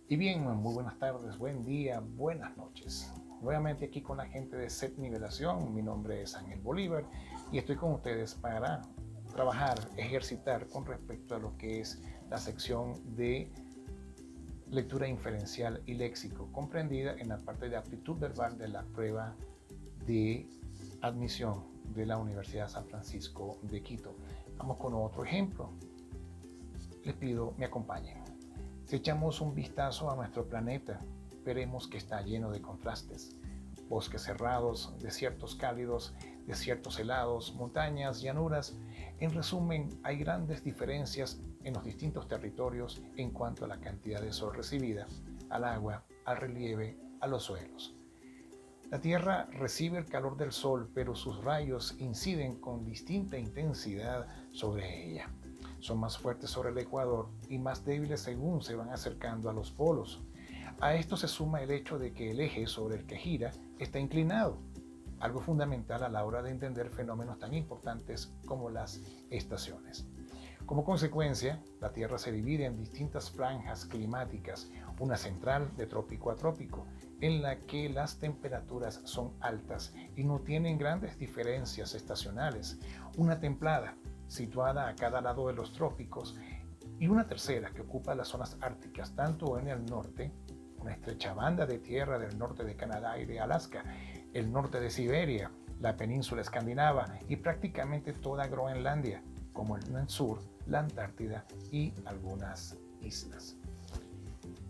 Y bien, muy buenas tardes, buen día, buenas noches. Nuevamente aquí con la gente de SET Nivelación. Mi nombre es Ángel Bolívar y estoy con ustedes para trabajar, ejercitar con respecto a lo que es la sección de lectura inferencial y léxico, comprendida en la parte de aptitud verbal de la prueba de admisión de la Universidad San Francisco de Quito. Vamos con otro ejemplo. Les pido me acompañen. Si echamos un vistazo a nuestro planeta, veremos que está lleno de contrastes. Bosques cerrados, desiertos cálidos, desiertos helados, montañas, llanuras. En resumen, hay grandes diferencias en los distintos territorios en cuanto a la cantidad de sol recibida, al agua, al relieve, a los suelos. La Tierra recibe el calor del Sol, pero sus rayos inciden con distinta intensidad sobre ella. Son más fuertes sobre el ecuador y más débiles según se van acercando a los polos. A esto se suma el hecho de que el eje sobre el que gira está inclinado, algo fundamental a la hora de entender fenómenos tan importantes como las estaciones. Como consecuencia, la Tierra se divide en distintas franjas climáticas, una central de trópico a trópico, en la que las temperaturas son altas y no tienen grandes diferencias estacionales, una templada, situada a cada lado de los trópicos, y una tercera que ocupa las zonas árticas, tanto en el norte, una estrecha banda de tierra del norte de Canadá y de Alaska, el norte de Siberia, la península escandinava y prácticamente toda Groenlandia, como en el sur, la Antártida y algunas islas.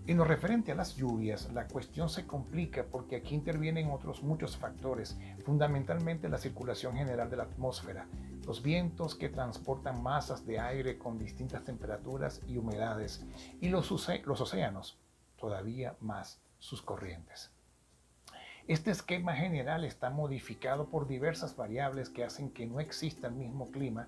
En lo referente a las lluvias, la cuestión se complica porque aquí intervienen otros muchos factores, fundamentalmente la circulación general de la atmósfera, los vientos que transportan masas de aire con distintas temperaturas y humedades, y los océanos, todavía más sus corrientes. Este esquema general está modificado por diversas variables que hacen que no exista el mismo clima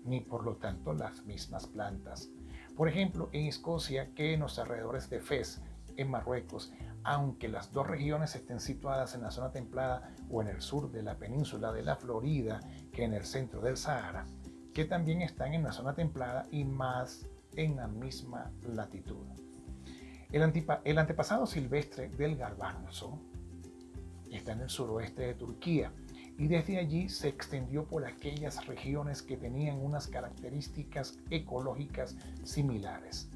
ni por lo tanto las mismas plantas. Por ejemplo, en Escocia que en los alrededores de Fez, en Marruecos, aunque las dos regiones estén situadas en la zona templada o en el sur de la península de la Florida que en el centro del Sahara, que también están en la zona templada y más en la misma latitud. El antepasado silvestre del garbanzo está en el suroeste de Turquía, y desde allí se extendió por aquellas regiones que tenían unas características ecológicas similares.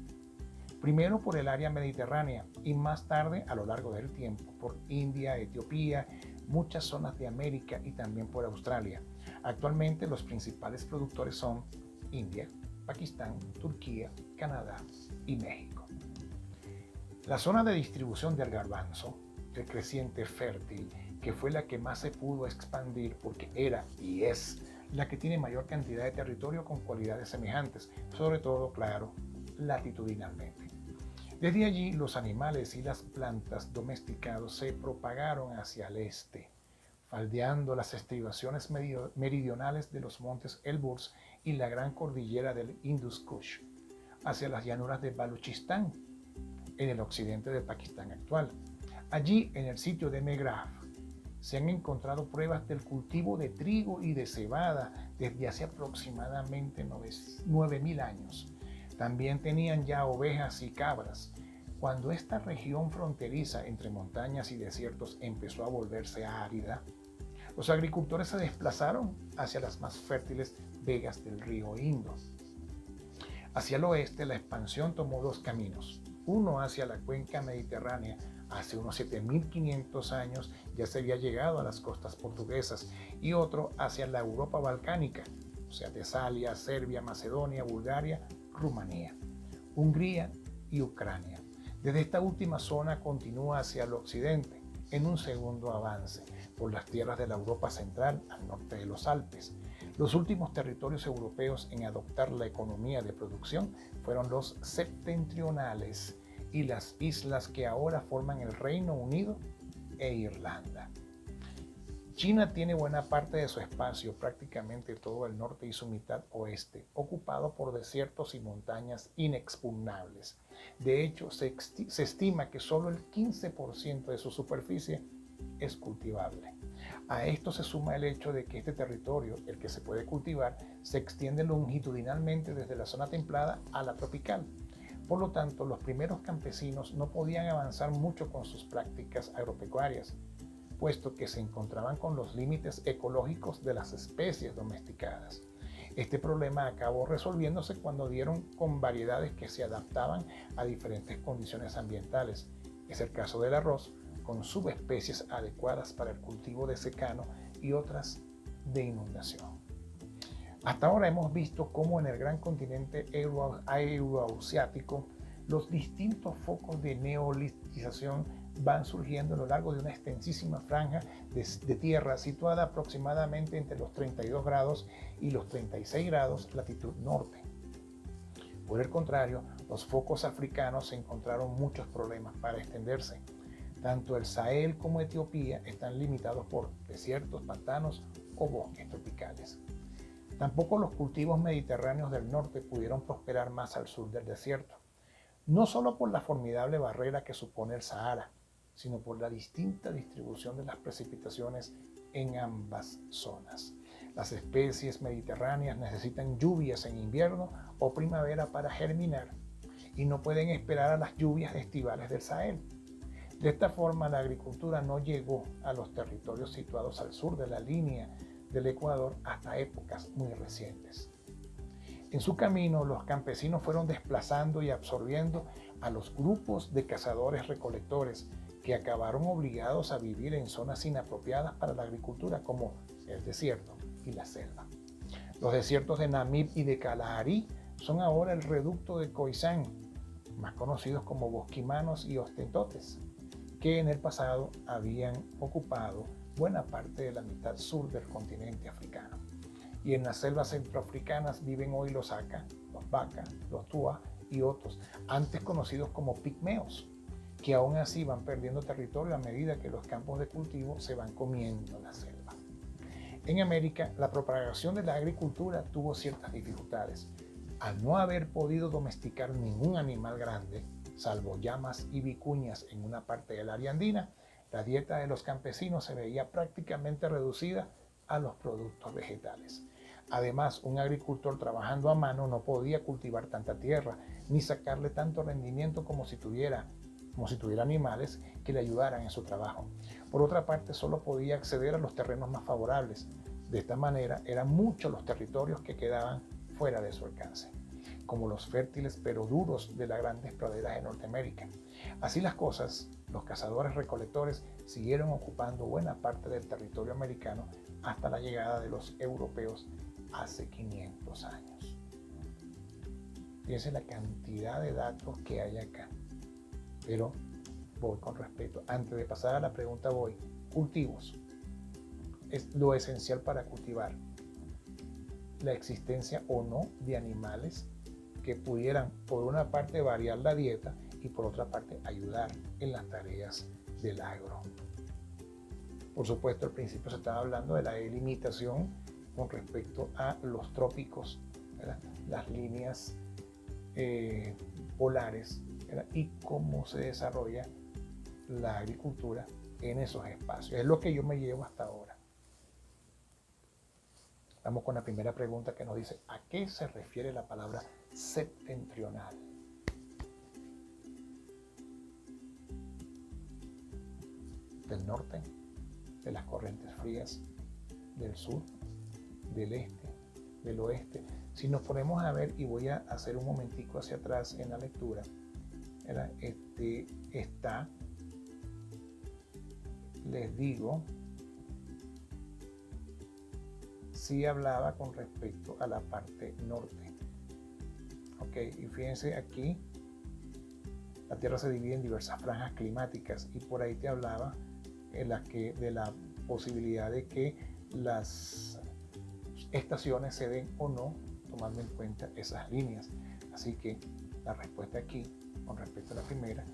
Primero por el área mediterránea y más tarde, a lo largo del tiempo, por India, Etiopía, muchas zonas de América y también por Australia. Actualmente los principales productores son India, Pakistán, Turquía, Canadá y México. La zona de distribución del garbanzo, el creciente fértil, que fue la que más se pudo expandir porque era y es la que tiene mayor cantidad de territorio con cualidades semejantes, sobre todo, claro, latitudinalmente. Desde allí, los animales y las plantas domesticados se propagaron hacia el este, faldeando las estribaciones meridionales de los montes Elburz y la gran cordillera del Indus Kush, hacia las llanuras de Baluchistán, en el occidente del Pakistán actual. Allí, en el sitio de Megraj, se han encontrado pruebas del cultivo de trigo y de cebada desde hace aproximadamente 9.000 años. También tenían ya ovejas y cabras. Cuando esta región fronteriza entre montañas y desiertos empezó a volverse árida, los agricultores se desplazaron hacia las más fértiles vegas del río Indo. Hacia el oeste, la expansión tomó dos caminos. Uno hacia la cuenca mediterránea. Hace unos 7.500 años ya se había llegado a las costas portuguesas, y otro hacia la Europa balcánica, o sea, Tesalia, Serbia, Macedonia, Bulgaria, Rumanía, Hungría y Ucrania. Desde esta última zona continúa hacia el occidente, en un segundo avance, por las tierras de la Europa central al norte de los Alpes. Los últimos territorios europeos en adoptar la economía de producción fueron los septentrionales y las islas que ahora forman el Reino Unido e Irlanda. China tiene buena parte de su espacio, prácticamente todo el norte y su mitad oeste, ocupado por desiertos y montañas inexpugnables. De hecho, se estima que solo el 15% de su superficie es cultivable. A esto se suma el hecho de que este territorio, el que se puede cultivar, se extiende longitudinalmente desde la zona templada a la tropical. Por lo tanto, los primeros campesinos no podían avanzar mucho con sus prácticas agropecuarias, puesto que se encontraban con los límites ecológicos de las especies domesticadas. Este problema acabó resolviéndose cuando dieron con variedades que se adaptaban a diferentes condiciones ambientales. Es el caso del arroz, con subespecies adecuadas para el cultivo de secano y otras de inundación. Hasta ahora hemos visto cómo en el gran continente euroasiático los distintos focos de neolitización van surgiendo a lo largo de una extensísima franja de tierra situada aproximadamente entre los 32 grados y los 36 grados latitud norte. Por el contrario, los focos africanos encontraron muchos problemas para extenderse. Tanto el Sahel como Etiopía están limitados por desiertos, pantanos o bosques tropicales. Tampoco los cultivos mediterráneos del norte pudieron prosperar más al sur del desierto, no solo por la formidable barrera que supone el Sahara, sino por la distinta distribución de las precipitaciones en ambas zonas. Las especies mediterráneas necesitan lluvias en invierno o primavera para germinar y no pueden esperar a las lluvias estivales del Sahel. De esta forma, la agricultura no llegó a los territorios situados al sur de la línea del Ecuador hasta épocas muy recientes. En su camino, los campesinos fueron desplazando y absorbiendo a los grupos de cazadores-recolectores que acabaron obligados a vivir en zonas inapropiadas para la agricultura como el desierto y la selva. Los desiertos de Namib y de Kalahari son ahora el reducto de Khoisan, más conocidos como bosquimanos y ostentotes, que en el pasado habían ocupado buena parte de la mitad sur del continente africano. Y en las selvas centroafricanas viven hoy los Aka, los Baka, los Tua y otros, antes conocidos como pigmeos, que aún así van perdiendo territorio a medida que los campos de cultivo se van comiendo la selva. En América, la propagación de la agricultura tuvo ciertas dificultades. Al no haber podido domesticar ningún animal grande, salvo llamas y vicuñas en una parte del área andina, la dieta de los campesinos se veía prácticamente reducida a los productos vegetales. Además, un agricultor trabajando a mano no podía cultivar tanta tierra ni sacarle tanto rendimiento como si tuviera animales que le ayudaran en su trabajo. Por otra parte, solo podía acceder a los terrenos más favorables. De esta manera, eran muchos los territorios que quedaban fuera de su alcance, como los fértiles pero duros de las grandes praderas de Norteamérica. Así las cosas, los cazadores-recolectores siguieron ocupando buena parte del territorio americano hasta la llegada de los europeos hace 500 años. Fíjense la cantidad de datos que hay acá. Pero voy con respeto. Antes de pasar a la pregunta cultivos. Es lo esencial para cultivar. La existencia o no de animales que pudieran, por una parte, variar la dieta y por otra parte, ayudar en las tareas del agro. Por supuesto, al principio se estaba hablando de la delimitación con respecto a los trópicos, ¿verdad? Las líneas polares, ¿verdad? Y cómo se desarrolla la agricultura en esos espacios. Es lo que yo me llevo hasta ahora. Vamos con la primera pregunta que nos dice: ¿a qué se refiere la palabra septentrional? Del norte, de las corrientes frías, del sur, del este, del oeste. Si nos ponemos a ver, y voy a hacer un momentico hacia atrás en la lectura, les digo, sí hablaba con respecto a la parte norte. Ok, y fíjense aquí, la Tierra se divide en diversas franjas climáticas y por ahí te hablaba de la posibilidad de que las estaciones se den o no tomando en cuenta esas líneas. Así que la respuesta aquí, con respecto a la primera,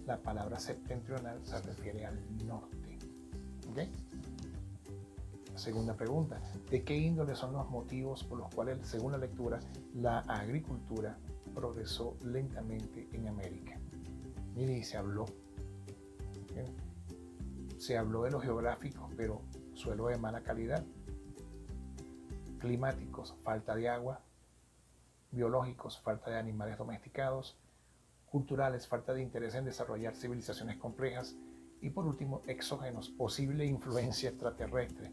la palabra septentrional se refiere al norte. ¿Okay? La segunda pregunta: ¿de qué índole son los motivos por los cuales, según la lectura, la agricultura progresó lentamente en América? Mire, se habló de los geográficos, pero suelo de mala calidad; climáticos, falta de agua; biológicos, falta de animales domesticados; culturales, falta de interés en desarrollar civilizaciones complejas y por último, exógenos, posible influencia extraterrestre.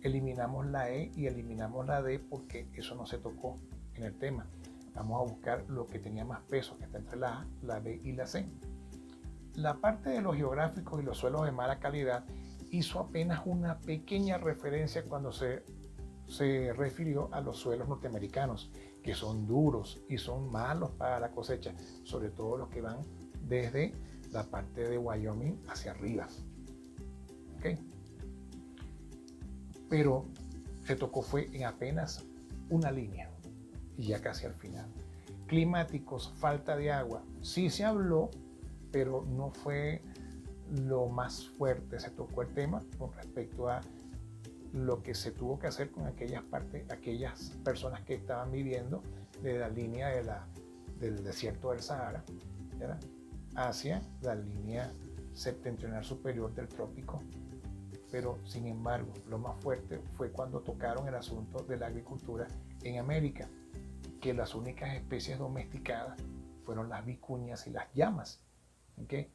Eliminamos la E y eliminamos la D porque eso no se tocó en el tema. Vamos a buscar lo que tenía más peso, que está entre la A, la B y la C. La parte de los geográficos y los suelos de mala calidad hizo apenas una pequeña referencia cuando se refirió a los suelos norteamericanos, que son duros y son malos para la cosecha, sobre todo los que van desde la parte de Wyoming hacia arriba. ¿Okay? Pero se tocó fue en apenas una línea y ya casi al final. Climáticos, falta de agua, sí se habló, pero no fue lo más fuerte. Se tocó el tema con respecto a lo que se tuvo que hacer con aquellas personas que estaban viviendo de la línea del desierto del Sahara, ¿verdad?, hacia la línea septentrional superior del trópico. Pero sin embargo, lo más fuerte fue cuando tocaron el asunto de la agricultura en América, que las únicas especies domesticadas fueron las vicuñas y las llamas. ¿Okay?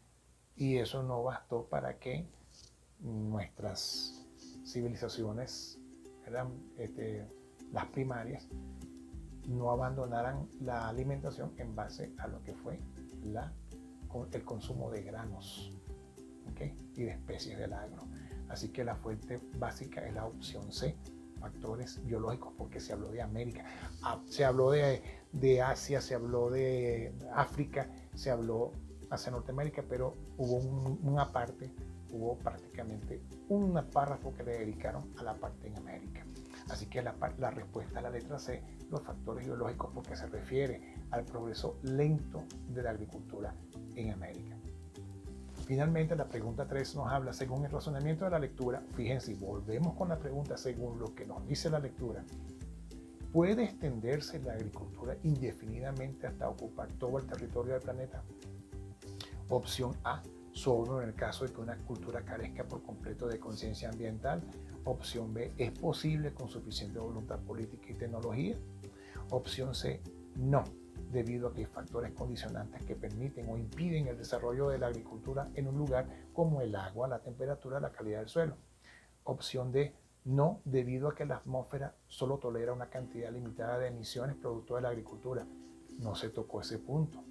Y eso no bastó para que nuestras civilizaciones, las primarias, no abandonaran la alimentación en base a lo que fue el consumo de granos, ¿okay?, y de especies del agro. Así que la fuente básica es la opción C, factores biológicos, porque se habló de América, se habló de Asia, se habló de África, se habló hacia Norteamérica, pero hubo prácticamente un párrafo que le dedicaron a la parte en América. Así que la respuesta a la letra C, los factores biológicos, porque se refiere al progreso lento de la agricultura en América. Finalmente, la pregunta 3 nos habla, según el razonamiento de la lectura, fíjense, volvemos con la pregunta, según lo que nos dice la lectura, ¿puede extenderse la agricultura indefinidamente hasta ocupar todo el territorio del planeta? Opción A, solo en el caso de que una cultura carezca por completo de conciencia ambiental. Opción B, ¿es posible con suficiente voluntad política y tecnología? Opción C, no, debido a que hay factores condicionantes que permiten o impiden el desarrollo de la agricultura en un lugar como el agua, la temperatura, la calidad del suelo. Opción D, no, debido a que la atmósfera solo tolera una cantidad limitada de emisiones producto de la agricultura. No se tocó ese punto.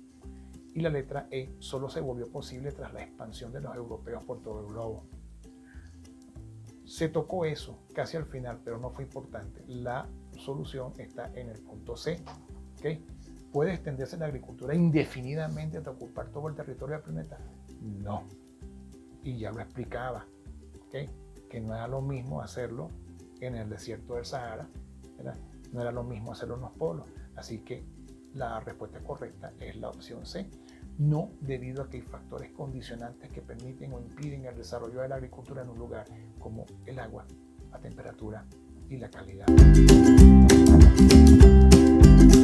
Y la letra E, solo se volvió posible tras la expansión de los europeos por todo el globo. Se tocó eso casi al final, pero no fue importante. La solución está en el punto C. ¿Okay? ¿Puede extenderse la agricultura indefinidamente hasta ocupar todo el territorio del planeta? No. Y ya lo explicaba, ¿okay?, que no era lo mismo hacerlo en el desierto del Sahara, ¿verdad? No era lo mismo hacerlo en los polos. Así que la respuesta correcta es la opción C. No, debido a que hay factores condicionantes que permiten o impiden el desarrollo de la agricultura en un lugar como el agua, la temperatura y la calidad.